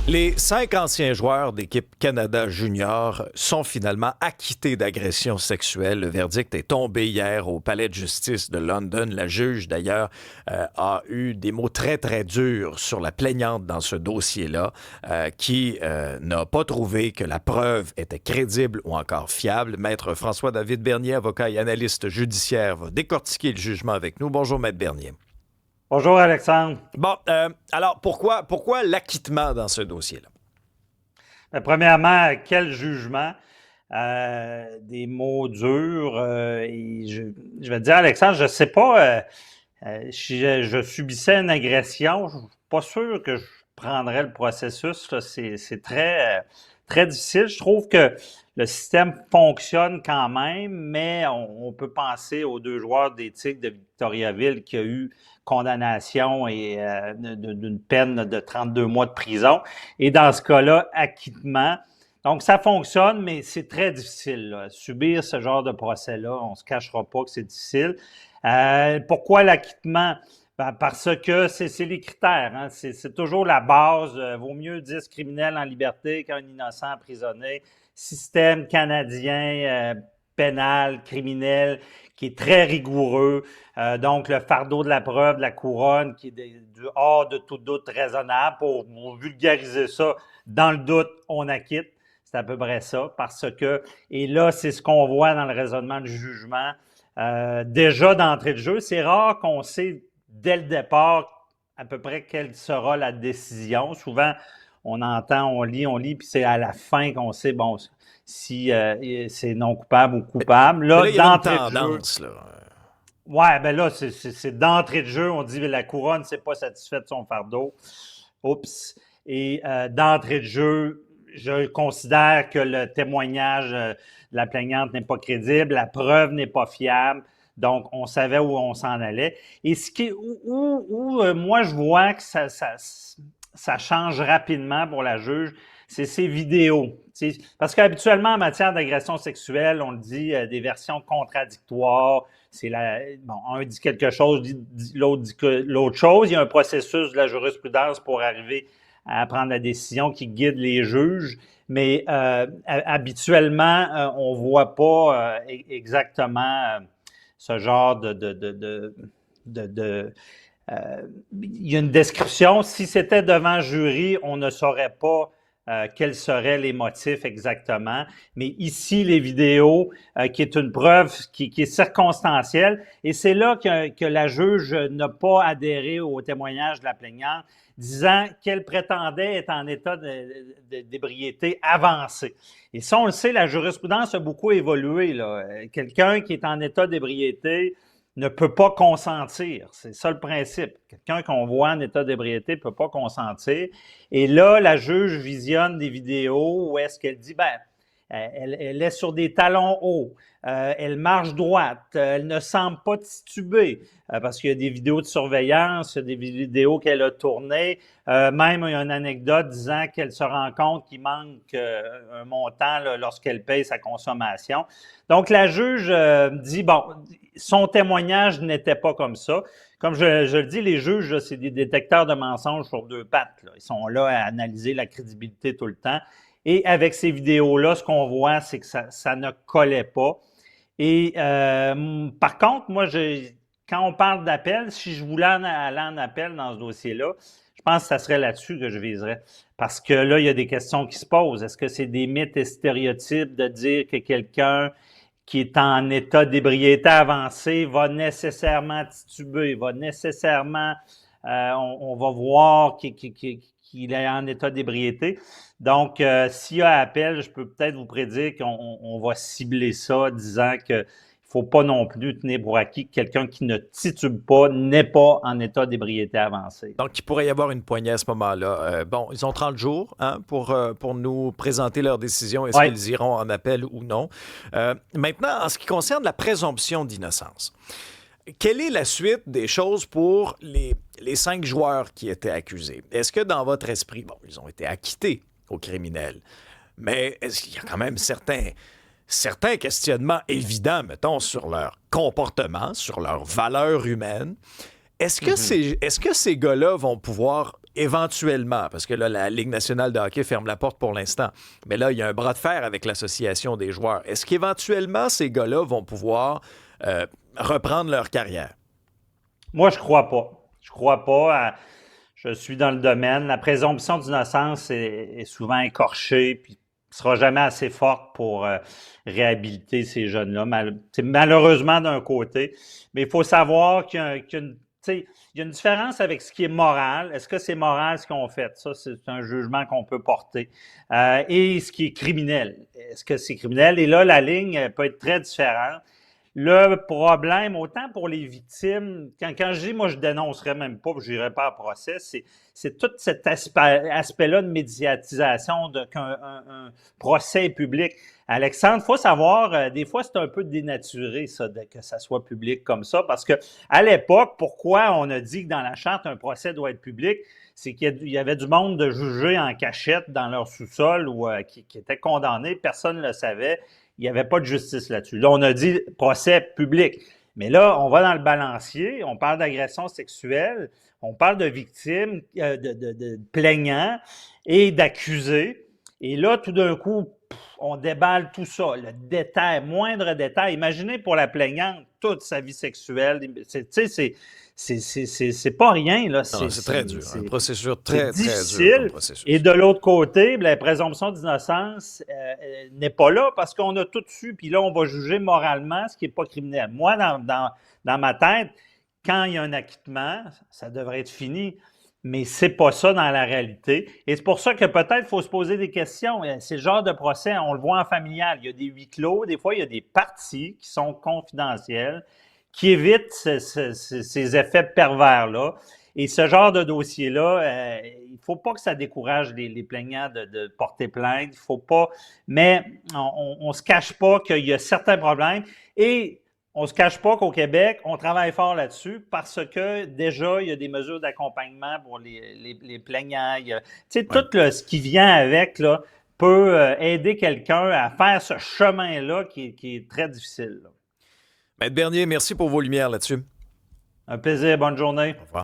Les 5 anciens joueurs d'équipe Canada Junior sont finalement acquittés d'agression sexuelle. Le verdict est tombé hier au palais de justice de London. La juge, d'ailleurs, a eu des mots très, très durs sur la plaignante dans ce dossier-là, qui n'a pas trouvé que la preuve était crédible ou encore fiable. Maître François-David Bernier, avocat et analyste judiciaire, va décortiquer le jugement avec nous. Bonjour, Maître Bernier. Bonjour Alexandre. Bon, alors pourquoi l'acquittement dans ce dossier-là? Premièrement, quel jugement? Des mots durs. Et je vais te dire, Alexandre, je ne sais pas si je subissais une agression. Je ne suis pas sûr que je prendrais le processus. Là. C'est très, très difficile. Je trouve que le système fonctionne quand même, mais on peut penser aux 2 joueurs d'éthique de Victoriaville qui a eu condamnation et d'une peine de 32 mois de prison. Et dans ce cas-là, acquittement. Donc, ça fonctionne, mais c'est très difficile. Là. Subir ce genre de procès-là, on ne se cachera pas que c'est difficile. Pourquoi l'acquittement? Ben, parce que c'est les critères. Hein? C'est toujours la base. Vaut mieux 10 criminels en liberté qu'un innocent emprisonné. Système canadien pénal, criminel, qui est très rigoureux. Donc, le fardeau de la preuve de la couronne, qui est du hors de tout doute raisonnable. Pour vulgariser ça, dans le doute, on acquitte. C'est à peu près ça. Parce que, et là, c'est ce qu'on voit dans le raisonnement du jugement. Déjà d'entrée de jeu, c'est rare qu'on sait dès le départ à peu près quelle sera la décision. Souvent, on entend, on lit, puis c'est à la fin qu'on sait, bon, si c'est non coupable ou coupable. Là, il y a une d'entrée tendance, de jeu, là. ouais, ben là, c'est d'entrée de jeu, on dit que la couronne n'est pas satisfaite de son fardeau. Oups. Et d'entrée de jeu, je considère que le témoignage de la plaignante n'est pas crédible, la preuve n'est pas fiable. Donc, on savait où on s'en allait. Et ce qui est où moi, je vois que ça change rapidement pour la juge, c'est ces vidéos. Parce qu'habituellement, en matière d'agression sexuelle, on le dit, des versions contradictoires. Bon, un dit quelque chose, l'autre dit l'autre chose. Il y a un processus de la jurisprudence pour arriver à prendre la décision qui guide les juges. Mais habituellement, on ne voit pas exactement ce genre il y a une description. Si c'était devant jury, on ne saurait pas quels seraient les motifs exactement. Mais ici, les vidéos, qui est une preuve qui est circonstancielle, et c'est là que la juge n'a pas adhéré au témoignage de la plaignante, disant qu'elle prétendait être en état d'ébriété avancé. Et ça, on le sait, la jurisprudence a beaucoup évolué, là. Quelqu'un qui est en état d'ébriété ne peut pas consentir. C'est ça le principe. Quelqu'un qu'on voit en état d'ébriété ne peut pas consentir. Et là, la juge visionne des vidéos où est-ce qu'elle dit, ben, elle est sur des talons hauts, elle marche droite, elle ne semble pas tituber, parce qu'il y a des vidéos de surveillance, il y a des vidéos qu'elle a tournées, même il y a une anecdote disant qu'elle se rend compte qu'il manque un montant là, lorsqu'elle paye sa consommation. Donc la juge dit, bon, son témoignage n'était pas comme ça. Comme je le dis, les juges, là, c'est des détecteurs de mensonges sur 2 pattes. Là. Ils sont là à analyser la crédibilité tout le temps. Et avec ces vidéos-là, ce qu'on voit, c'est que ça ne collait pas. Et par contre, moi, quand on parle d'appel, si je voulais aller en appel dans ce dossier-là, je pense que ça serait là-dessus que je viserais. Parce que là, il y a des questions qui se posent. Est-ce que c'est des mythes et stéréotypes de dire que quelqu'un qui est en état d'ébriété avancée va nécessairement tituber, va nécessairement, on va voir qu'il est en état d'ébriété. Donc, s'il y a appel, je peux peut-être vous prédire qu'on va cibler ça, disant qu'il ne faut pas non plus tenir pour acquis que quelqu'un qui ne titube pas n'est pas en état d'ébriété avancée. Donc, il pourrait y avoir une poignée à ce moment-là. Bon, ils ont 30 jours hein, pour nous présenter leur décision. Est-ce qu'ils iront en appel ou non? Maintenant, en ce qui concerne la présomption d'innocence, quelle est la suite des choses pour les 5 joueurs qui étaient accusés? Est-ce que dans votre esprit, bon, ils ont été acquittés aux criminels, mais est-ce qu'il y a quand même certains questionnements évidents, mettons, sur leur comportement, sur leur valeur humaine? Est-ce que ces gars-là vont pouvoir éventuellement, parce que là, la Ligue nationale de hockey ferme la porte pour l'instant, mais là, il y a un bras de fer avec l'association des joueurs. Est-ce qu'éventuellement, ces gars-là vont pouvoir reprendre leur carrière? Moi, je crois pas. Je crois pas. Je suis dans le domaine. La présomption d'innocence est souvent écorchée, puis ne sera jamais assez forte pour réhabiliter ces jeunes-là. C'est malheureusement d'un côté, mais il faut savoir qu'il y a une différence avec ce qui est moral. Est-ce que c'est moral ce qu'on fait? Ça, c'est un jugement qu'on peut porter. Et ce qui est criminel. Est-ce que c'est criminel? Et là, la ligne peut être très différente. Le problème, autant pour les victimes, quand je dis, moi, je dénoncerais même pas, je n'irais pas à procès, c'est tout cet aspect-là de médiatisation, qu'un procès est public. Alexandre, il faut savoir, des fois, c'est un peu dénaturé, ça, que ça soit public comme ça, parce que à l'époque, pourquoi on a dit que dans la charte, un procès doit être public, c'est qu'il y avait du monde de jugés en cachette dans leur sous-sol ou qui étaient condamnés, personne ne le savait. Il n'y avait pas de justice là-dessus. Là, on a dit procès public. Mais là, on va dans le balancier, on parle d'agression sexuelle, on parle de victimes, de plaignants et d'accusés. Et là, tout d'un coup, on déballe tout ça, le détail, moindre détail. Imaginez pour la plaignante toute sa vie sexuelle. C'est pas rien, là. C'est très dur. Un processus très, difficile. Très dur comme processus. Et de l'autre côté, la présomption d'innocence n'est pas là parce qu'on a tout su, puis là, on va juger moralement ce qui n'est pas criminel. Moi, dans ma tête, quand il y a un acquittement, ça devrait être fini. Mais c'est pas ça dans la réalité. Et c'est pour ça que peut-être il faut se poser des questions. C'est le genre de procès, on le voit en familial. Il y a des huis clos, des fois, il y a des parties qui sont confidentielles, qui évitent ces effets pervers-là. Et ce genre de dossier-là, il ne faut pas que ça décourage les plaignants de porter plainte. Il faut pas. Mais on ne se cache pas qu'il y a certains problèmes. Et on ne se cache pas qu'au Québec, on travaille fort là-dessus parce que déjà, il y a des mesures d'accompagnement pour les plaignants. Tout ce qui vient avec là, peut aider quelqu'un à faire ce chemin-là qui est très difficile. Là. Maître Bernier, merci pour vos lumières là-dessus. Un plaisir, bonne journée. Au revoir.